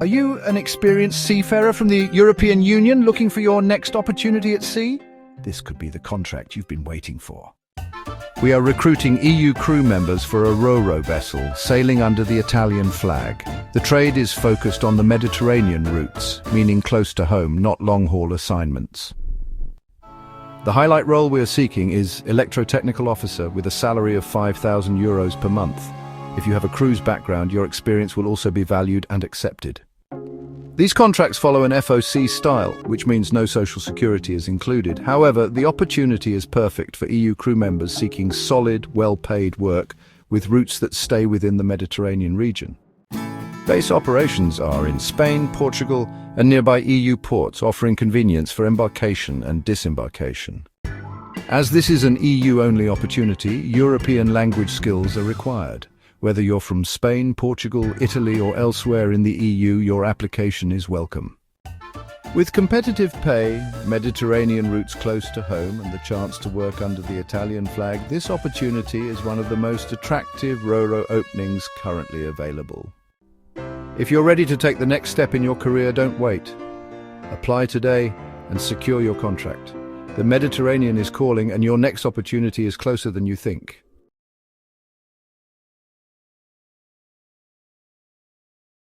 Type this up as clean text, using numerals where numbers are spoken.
Are you an experienced seafarer from the European Union looking for your next opportunity at sea? This could be the contract you've been waiting for. We are recruiting EU crew members for a RoRo vessel sailing under the Italian flag. The trade is focused on the Mediterranean routes, meaning close to home, not long-haul assignments. The highlight role we are seeking is electrotechnical officer with a salary of €5,000 per month. If you have a cruise background, your experience will also be valued and accepted. These contracts follow an FOC style, which means no social security is included. However, the opportunity is perfect for EU crew members seeking solid, well-paid work with routes that stay within the Mediterranean region. Base operations are in Spain, Portugal, and nearby EU ports, offering convenience for embarkation and disembarkation. As this is an EU-only opportunity, European language skills are required. Whether you're from Spain, Portugal, Italy, or elsewhere in the EU, your application is welcome. With competitive pay, Mediterranean routes close to home, and the chance to work under the Italian flag, this opportunity is one of the most attractive RoRo openings currently available. If you're ready to take the next step in your career, don't wait. Apply today and secure your contract. The Mediterranean is calling, and your next opportunity is closer than you think.